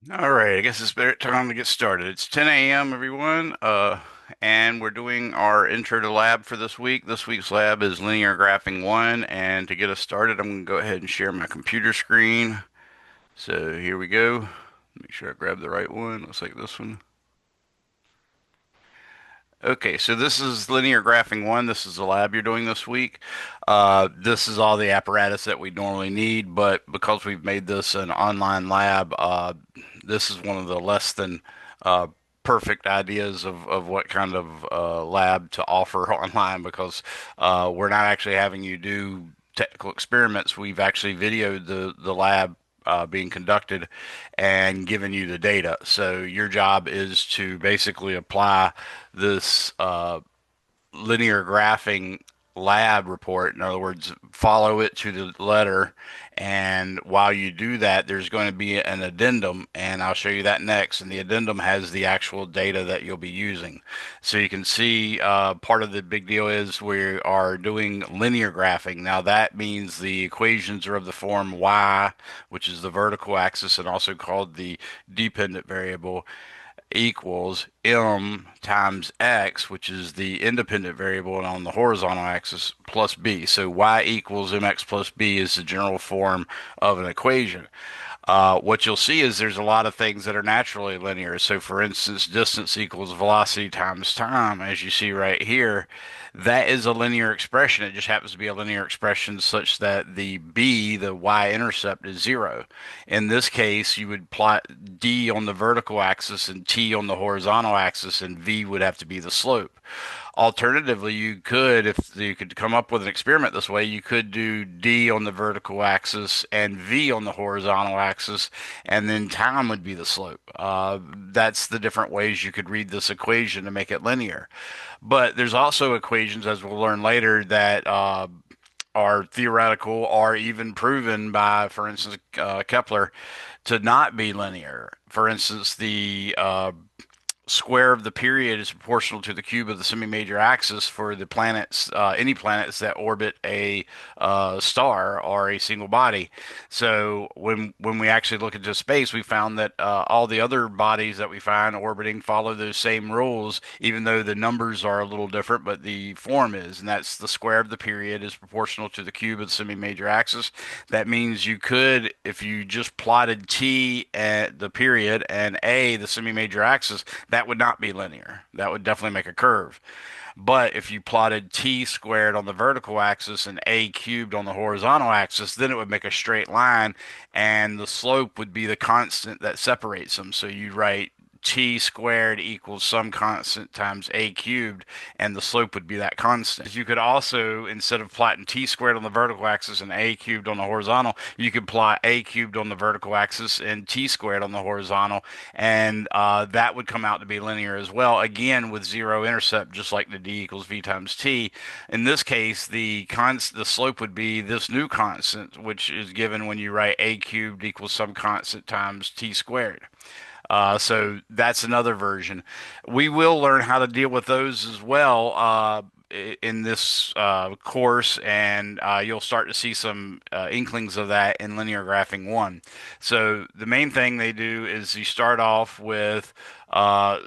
All right, I guess it's better time to get started. It's 10 a.m. everyone, and we're doing our intro to lab for this week. This week's lab is linear graphing 1, and to get us started, I'm going to go ahead and share my computer screen. So here we go. Make sure I grab the right one. Looks like this one. Okay, so this is linear graphing 1. This is the lab you're doing this week. This is all the apparatus that we normally need, but because we've made this an online lab, this is one of the less than uh, perfect ideas of what kind of lab to offer online because we're not actually having you do technical experiments. We've actually videoed the lab being conducted and given you the data. So your job is to basically apply this linear graphing lab report. In other words, follow it to the letter. And while you do that, there's going to be an addendum, and I'll show you that next. And the addendum has the actual data that you'll be using. So you can see part of the big deal is we are doing linear graphing. Now that means the equations are of the form y, which is the vertical axis and also called the dependent variable, equals m times x, which is the independent variable, and on the horizontal axis plus b. So y equals mx plus b is the general form of an equation. What you'll see is there's a lot of things that are naturally linear. So, for instance, distance equals velocity times time, as you see right here. That is a linear expression. It just happens to be a linear expression such that the b, the y-intercept, is 0. In this case, you would plot d on the vertical axis and t on the horizontal axis, and v would have to be the slope. Alternatively, you could, if you could come up with an experiment this way, you could do d on the vertical axis and v on the horizontal axis, and then time would be the slope. That's the different ways you could read this equation to make it linear. But there's also equations, as we'll learn later, that are theoretical or even proven by, for instance, Kepler, to not be linear. For instance, the square of the period is proportional to the cube of the semi-major axis for the planets, any planets that orbit a star or a single body. So when we actually look into space, we found that all the other bodies that we find orbiting follow those same rules, even though the numbers are a little different, but the form is, and that's the square of the period is proportional to the cube of the semi-major axis. That means you could, if you just plotted t at the period and a the semi-major axis, that would not be linear. That would definitely make a curve. But if you plotted t squared on the vertical axis and a cubed on the horizontal axis, then it would make a straight line, and the slope would be the constant that separates them. So you write t squared equals some constant times a cubed, and the slope would be that constant. You could also, instead of plotting t squared on the vertical axis and a cubed on the horizontal, you could plot a cubed on the vertical axis and t squared on the horizontal, and that would come out to be linear as well, again with zero intercept, just like the d equals v times t. In this case, the slope would be this new constant, which is given when you write a cubed equals some constant times t squared. So that's another version. We will learn how to deal with those as well in this course, and you'll start to see some inklings of that in linear graphing 1. So the main thing they do is you start off with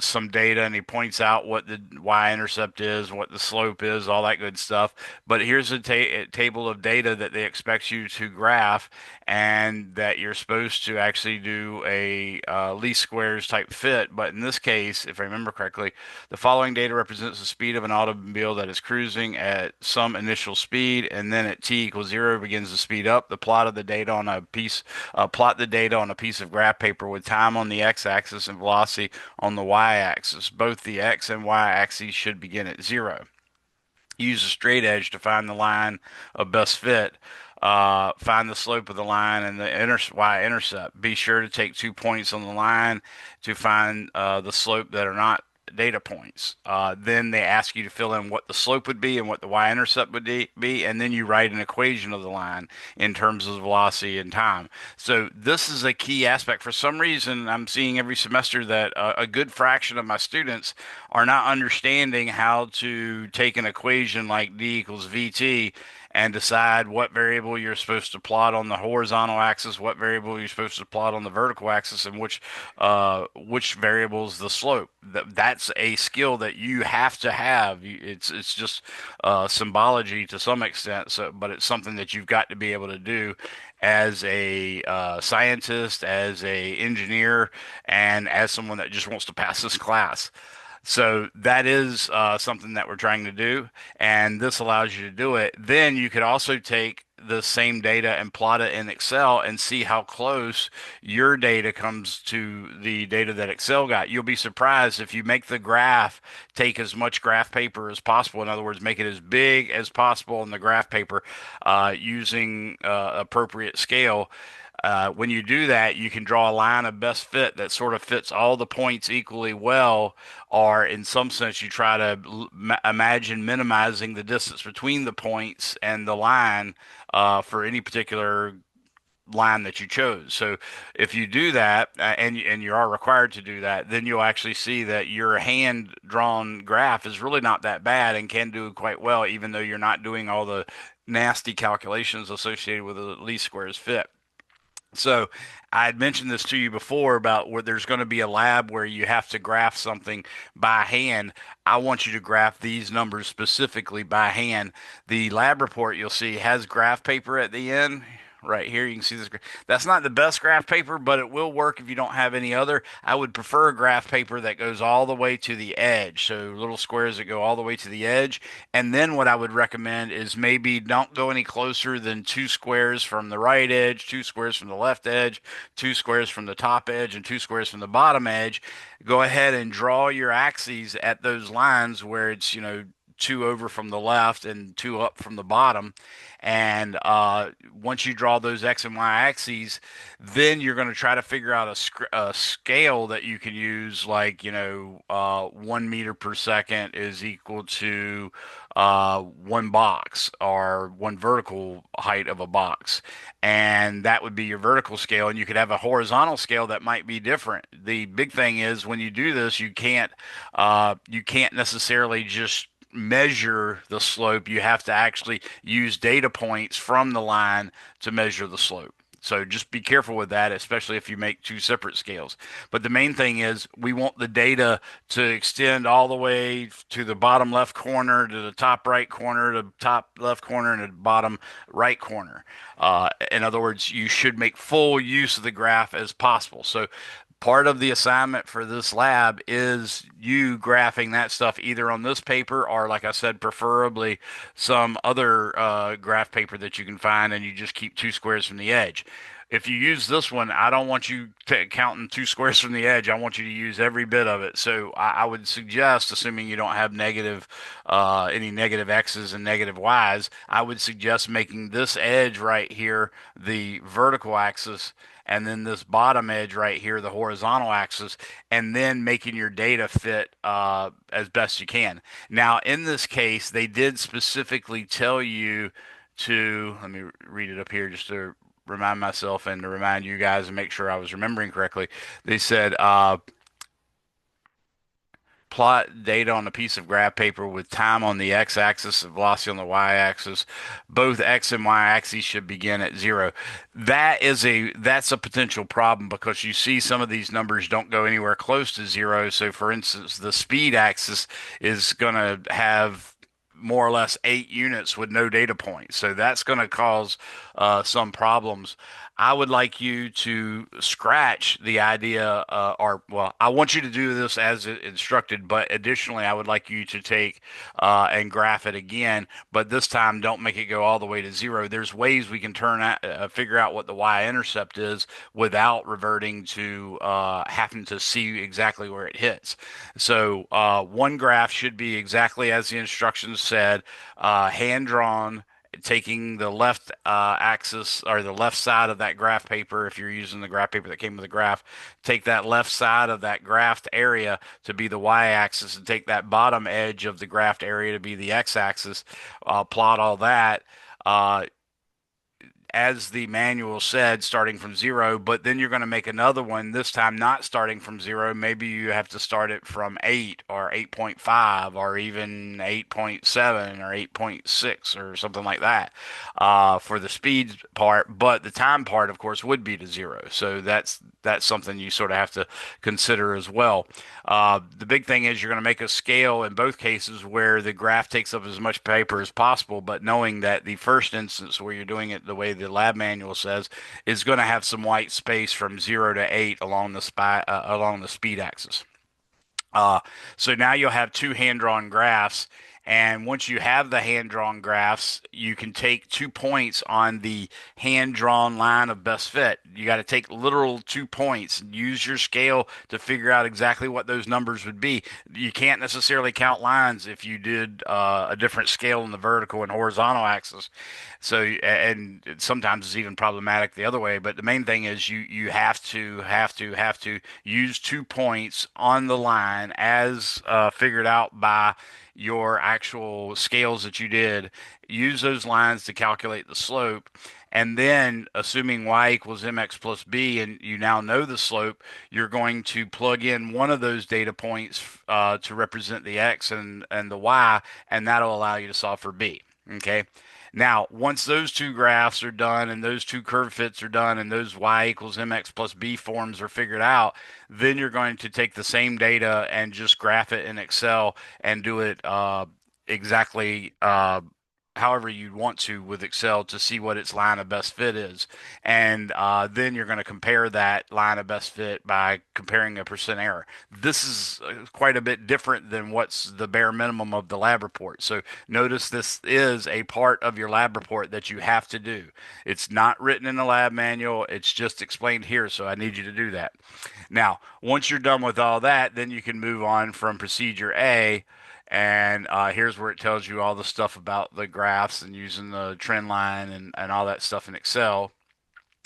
some data, and he points out what the y-intercept is, what the slope is, all that good stuff. But here's a table of data that they expect you to graph, and that you're supposed to actually do a least squares type fit. But in this case, if I remember correctly, the following data represents the speed of an automobile that is cruising at some initial speed, and then at t equals 0 begins to speed up. The plot of the data on a piece, plot the data on a piece of graph paper with time on the x-axis and velocity on the y-axis. Both the x and y-axes should begin at 0. Use a straight edge to find the line of best fit. Find the slope of the line and the y-intercept. Be sure to take 2 points on the line to find the slope that are not data points. Then they ask you to fill in what the slope would be and what the y-intercept would be, and then you write an equation of the line in terms of velocity and time. So this is a key aspect. For some reason, I'm seeing every semester that a good fraction of my students are not understanding how to take an equation like d equals vt and decide what variable you're supposed to plot on the horizontal axis, what variable you're supposed to plot on the vertical axis, and which variable is the slope. That's a skill that you have to have. It's just symbology to some extent, so but it's something that you've got to be able to do as a scientist, as a engineer, and as someone that just wants to pass this class. So that is something that we're trying to do, and this allows you to do it. Then you could also take the same data and plot it in Excel and see how close your data comes to the data that Excel got. You'll be surprised if you make the graph take as much graph paper as possible. In other words, make it as big as possible in the graph paper using appropriate scale. When you do that, you can draw a line of best fit that sort of fits all the points equally well, or in some sense, you try to imagine minimizing the distance between the points and the line for any particular line that you chose. So if you do that, and you are required to do that, then you'll actually see that your hand drawn graph is really not that bad and can do quite well, even though you're not doing all the nasty calculations associated with the least squares fit. So I had mentioned this to you before about where there's going to be a lab where you have to graph something by hand. I want you to graph these numbers specifically by hand. The lab report you'll see has graph paper at the end. Right here, you can see this. That's not the best graph paper, but it will work if you don't have any other. I would prefer a graph paper that goes all the way to the edge. So little squares that go all the way to the edge. And then what I would recommend is maybe don't go any closer than two squares from the right edge, two squares from the left edge, two squares from the top edge, and two squares from the bottom edge. Go ahead and draw your axes at those lines where it's, two over from the left and two up from the bottom. And once you draw those X and Y axes, then you're going to try to figure out a scale that you can use, like, 1 meter per second is equal to one box or one vertical height of a box. And that would be your vertical scale. And you could have a horizontal scale that might be different. The big thing is when you do this, you can't necessarily just measure the slope. You have to actually use data points from the line to measure the slope. So just be careful with that, especially if you make two separate scales. But the main thing is we want the data to extend all the way to the bottom left corner, to the top right corner, to the top left corner, and the bottom right corner. In other words, you should make full use of the graph as possible. So part of the assignment for this lab is you graphing that stuff either on this paper or, like I said, preferably some other graph paper that you can find, and you just keep two squares from the edge. If you use this one, I don't want you counting two squares from the edge. I want you to use every bit of it. So I would suggest, assuming you don't have any negative X's and negative Y's, I would suggest making this edge right here the vertical axis, and then this bottom edge right here, the horizontal axis, and then making your data fit as best you can. Now, in this case, they did specifically tell you let me read it up here just to remind myself and to remind you guys and make sure I was remembering correctly. They said, plot data on a piece of graph paper with time on the x-axis and velocity on the y-axis. Both x and y-axes should begin at zero. That's a potential problem because you see some of these numbers don't go anywhere close to zero. So, for instance, the speed axis is going to have more or less 8 units with no data points. So that's going to cause some problems. I would like you to scratch the idea, I want you to do this as instructed, but additionally, I would like you to take and graph it again, but this time don't make it go all the way to zero. There's ways we can figure out what the y-intercept is without reverting to having to see exactly where it hits. So one graph should be exactly as the instructions said, hand drawn, taking the left axis or the left side of that graph paper. If you're using the graph paper that came with the graph, take that left side of that graphed area to be the y-axis, and take that bottom edge of the graphed area to be the x-axis. Plot all that. as the manual said, starting from zero, but then you're going to make another one, this time not starting from zero. Maybe you have to start it from 8 or 8.5 or even 8.7 or 8.6 or something like that for the speed part. But the time part, of course, would be to zero. So that's something you sort of have to consider as well. The big thing is you're going to make a scale in both cases where the graph takes up as much paper as possible, but knowing that the first instance where you're doing it the way the lab manual says is going to have some white space from 0 to 8 along along the speed axis. Uh, so now you'll have two hand-drawn graphs, and once you have the hand-drawn graphs, you can take 2 points on the hand-drawn line of best fit. You got to take literal 2 points and use your scale to figure out exactly what those numbers would be. You can't necessarily count lines if you did a different scale in the vertical and horizontal axis. So, and sometimes it's even problematic the other way. But the main thing is you have to use 2 points on the line as figured out by your actual scales that you did. Use those lines to calculate the slope. And then, assuming y equals mx plus b, and you now know the slope, you're going to plug in one of those data points to represent the x and the y, and that'll allow you to solve for b. Okay. Now, once those two graphs are done and those two curve fits are done and those y equals mx plus b forms are figured out, then you're going to take the same data and just graph it in Excel and do it exactly however you'd want to with Excel to see what its line of best fit is. And then you're going to compare that line of best fit by comparing a percent error. This is quite a bit different than what's the bare minimum of the lab report. So notice this is a part of your lab report that you have to do. It's not written in the lab manual, it's just explained here. So I need you to do that. Now, once you're done with all that, then you can move on from procedure A, and here's where it tells you all the stuff about the graphs and using the trend line and all that stuff in Excel.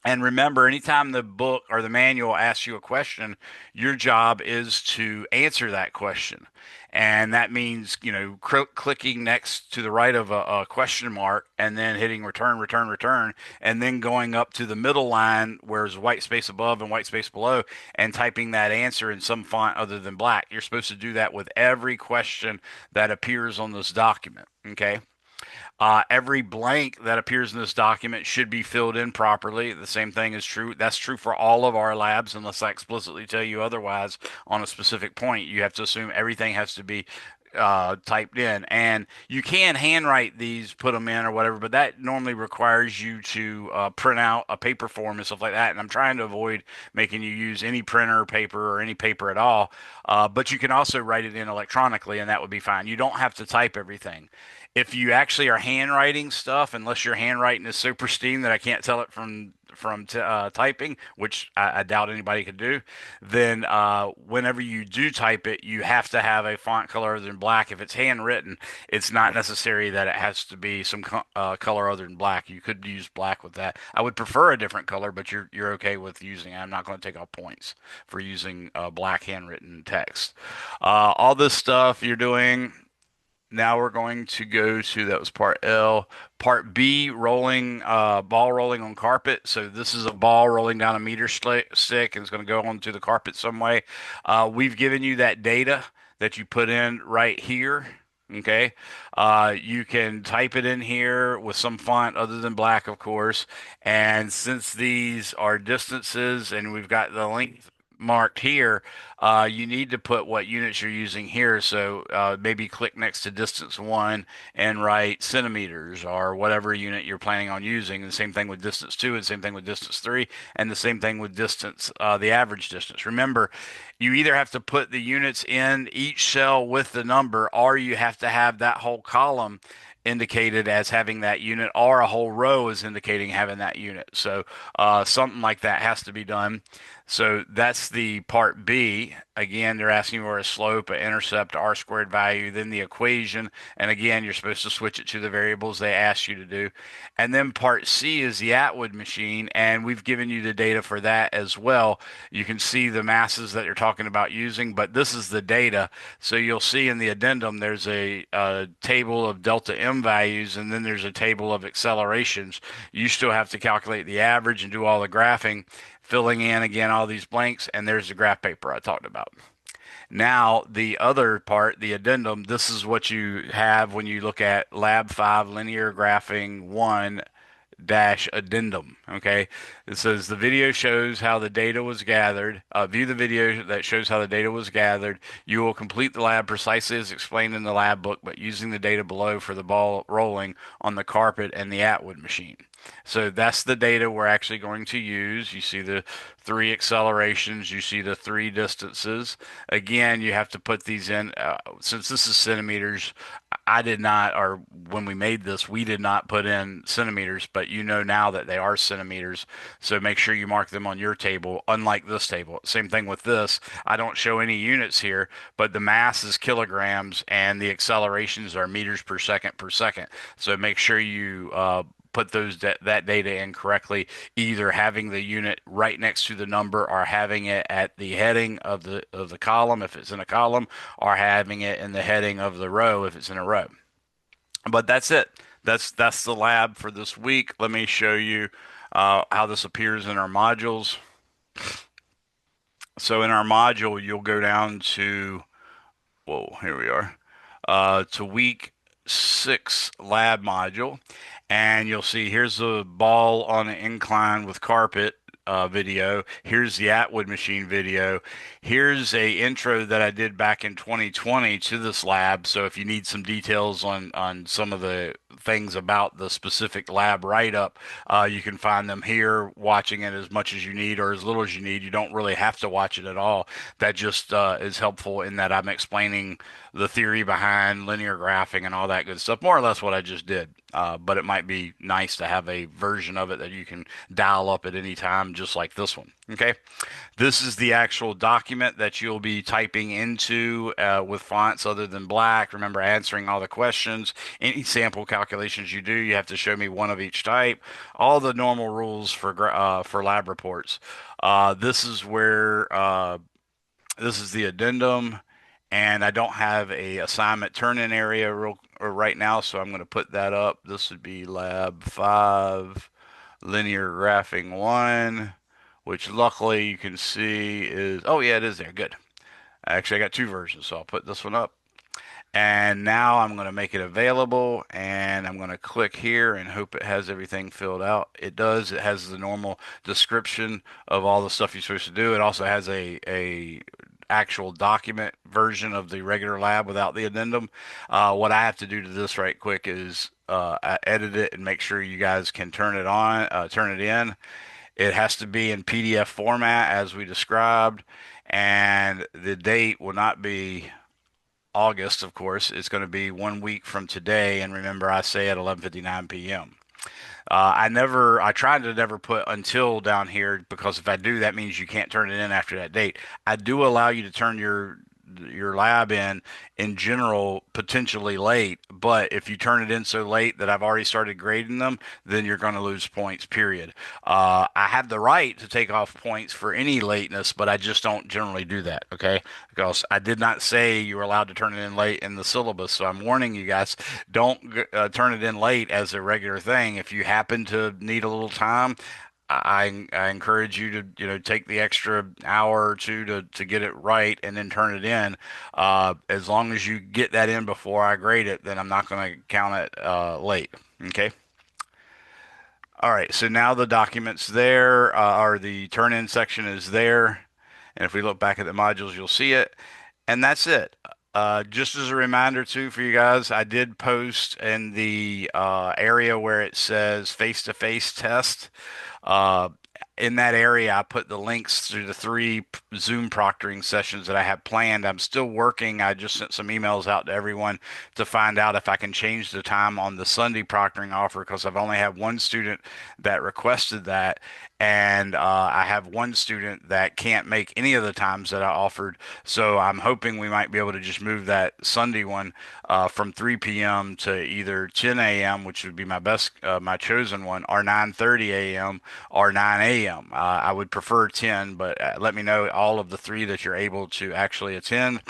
And remember, anytime the book or the manual asks you a question, your job is to answer that question. And that means, clicking next to the right of a question mark and then hitting return, return, return, and then going up to the middle line where there's white space above and white space below and typing that answer in some font other than black. You're supposed to do that with every question that appears on this document. Okay. Every blank that appears in this document should be filled in properly. The same thing is true. That's true for all of our labs, unless I explicitly tell you otherwise on a specific point. You have to assume everything has to be typed in. And you can handwrite these, put them in or whatever, but that normally requires you to print out a paper form and stuff like that. And I'm trying to avoid making you use any printer paper or any paper at all. But you can also write it in electronically, and that would be fine. You don't have to type everything. If you actually are handwriting stuff, unless your handwriting is so pristine that I can't tell it from typing, which I doubt anybody could do, then whenever you do type it, you have to have a font color other than black. If it's handwritten, it's not necessary that it has to be some color other than black. You could use black with that. I would prefer a different color, but you're okay with using it. I'm not going to take off points for using black handwritten text. All this stuff you're doing. Now we're going to go to, that was part L. Part B, ball rolling on carpet. So this is a ball rolling down a meter stick and it's going to go onto the carpet some way. We've given you that data that you put in right here. Okay. You can type it in here with some font other than black, of course. And since these are distances and we've got the length marked here, you need to put what units you're using here. So maybe click next to distance 1 and write centimeters or whatever unit you're planning on using. The same thing with distance 2, and the same thing with distance 3, and the same thing with distance, the average distance. Remember, you either have to put the units in each cell with the number, or you have to have that whole column indicated as having that unit, or a whole row is indicating having that unit. So something like that has to be done. So that's the part B. Again, they're asking for a slope, an intercept, R squared value, then the equation. And again, you're supposed to switch it to the variables they asked you to do. And then part C is the Atwood machine. And we've given you the data for that as well. You can see the masses that you're talking about using, but this is the data. So you'll see in the addendum, there's a table of delta M values, and then there's a table of accelerations. You still have to calculate the average and do all the graphing, filling in again all these blanks, and there's the graph paper I talked about. Now, the other part, the addendum, this is what you have when you look at Lab 5 Linear Graphing 1 dash addendum. Okay. It says the video shows how the data was gathered. View the video that shows how the data was gathered. You will complete the lab precisely as explained in the lab book, but using the data below for the ball rolling on the carpet and the Atwood machine. So that's the data we're actually going to use. You see the three accelerations, you see the three distances. Again, you have to put these in. Since this is centimeters, I did not, or when we made this, we did not put in centimeters, but you know now that they are centimeters. So make sure you mark them on your table, unlike this table. Same thing with this. I don't show any units here, but the mass is kilograms and the accelerations are meters per second per second. So make sure you put that data in correctly, either having the unit right next to the number or having it at the heading of the column if it's in a column, or having it in the heading of the row if it's in a row. But that's it. That's the lab for this week. Let me show you how this appears in our modules. So in our module, you'll go down to, whoa, here we are, to week 6 lab module, and you'll see here's the ball on an incline with carpet video. Here's the Atwood machine video. Here's a intro that I did back in 2020 to this lab. So if you need some details on some of the things about the specific lab write-up, you can find them here, watching it as much as you need or as little as you need. You don't really have to watch it at all. That just is helpful in that I'm explaining the theory behind linear graphing and all that good stuff, more or less what I just did. But it might be nice to have a version of it that you can dial up at any time, just like this one. Okay. This is the actual document that you'll be typing into with fonts other than black. Remember, answering all the questions. Any sample calculations you do, you have to show me one of each type. All the normal rules for lab reports. This is where this is the addendum, and I don't have a assignment turn-in area right now, so I'm going to put that up. This would be Lab 5, Linear Graphing 1, which luckily you can see is, oh yeah, it is there. Good. Actually, I got two versions, so I'll put this one up. And now I'm going to make it available, and I'm going to click here and hope it has everything filled out. It does. It has the normal description of all the stuff you're supposed to do. It also has a actual document version of the regular lab without the addendum. What I have to do to this right quick is I edit it and make sure you guys can turn it on, turn it in. It has to be in PDF format as we described, and the date will not be August, of course. It's going to be 1 week from today, and remember, I say at 11:59 p.m. I tried to never put until down here because if I do, that means you can't turn it in after that date. I do allow you to turn your lab in general potentially late, but if you turn it in so late that I've already started grading them, then you're going to lose points, period. I have the right to take off points for any lateness, but I just don't generally do that, okay? Because I did not say you were allowed to turn it in late in the syllabus, so I'm warning you guys, don't turn it in late as a regular thing. If you happen to need a little time, I encourage you to take the extra hour or two to get it right and then turn it in. As long as you get that in before I grade it, then I'm not going to count it late. Okay. All right. So now the document's there, or the turn-in section is there, and if we look back at the modules, you'll see it, and that's it. Just as a reminder too for you guys, I did post in the area where it says face-to-face test. Uh, in that area, I put the links to the 3 Zoom proctoring sessions that I have planned. I'm still working. I just sent some emails out to everyone to find out if I can change the time on the Sunday proctoring offer because I've only had one student that requested that. and I have one student that can't make any of the times that I offered. So I'm hoping we might be able to just move that Sunday one from 3 p.m. to either 10 a.m., which would be my best, my chosen one, or 9:30 a.m. or 9 a.m. I would prefer 10, but let me know all of the three that you're able to actually attend.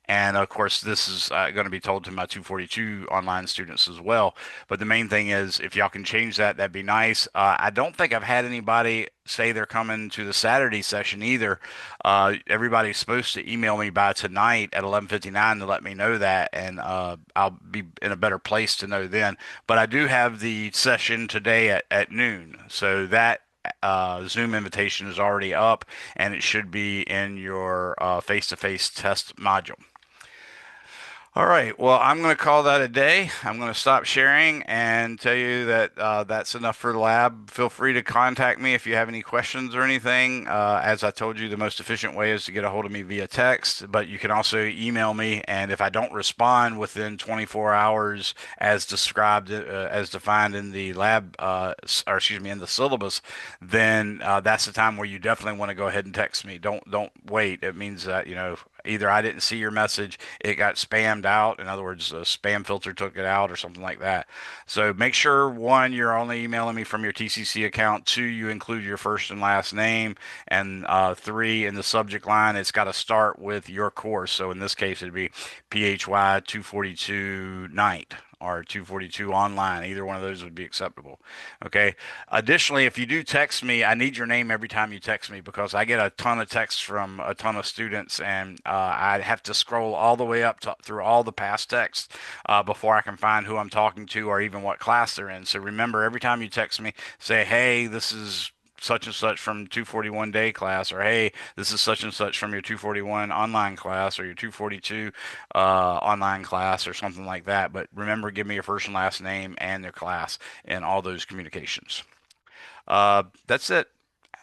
And of course, this is going to be told to my 242 online students as well. But the main thing is, if y'all can change that, that'd be nice. I don't think I've had anybody say they're coming to the Saturday session either. Everybody's supposed to email me by tonight at 11:59 to let me know that, and I'll be in a better place to know then. But I do have the session today at noon, so that Zoom invitation is already up, and it should be in your face-to-face test module. All right. Well, I'm going to call that a day. I'm going to stop sharing and tell you that that's enough for the lab. Feel free to contact me if you have any questions or anything. As I told you, the most efficient way is to get a hold of me via text, but you can also email me. And if I don't respond within 24 hours, as described, as defined in the lab, or excuse me, in the syllabus, then that's the time where you definitely want to go ahead and text me. Don't wait. It means that, either I didn't see your message, it got spammed out. In other words, a spam filter took it out or something like that. So make sure one, you're only emailing me from your TCC account. Two, you include your first and last name. And three, in the subject line, it's got to start with your course. So in this case, it'd be PHY 242 night or 242 online. Either one of those would be acceptable. Okay. Additionally, if you do text me, I need your name every time you text me because I get a ton of texts from a ton of students, and I have to scroll all the way up through all the past texts before I can find who I'm talking to or even what class they're in. So remember, every time you text me, say, "Hey, this is such and such from 241 day class," or "Hey, this is such and such from your 241 online class or your 242 online class," or something like that. But remember, give me your first and last name and their class in all those communications. That's it.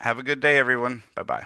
Have a good day, everyone. Bye bye.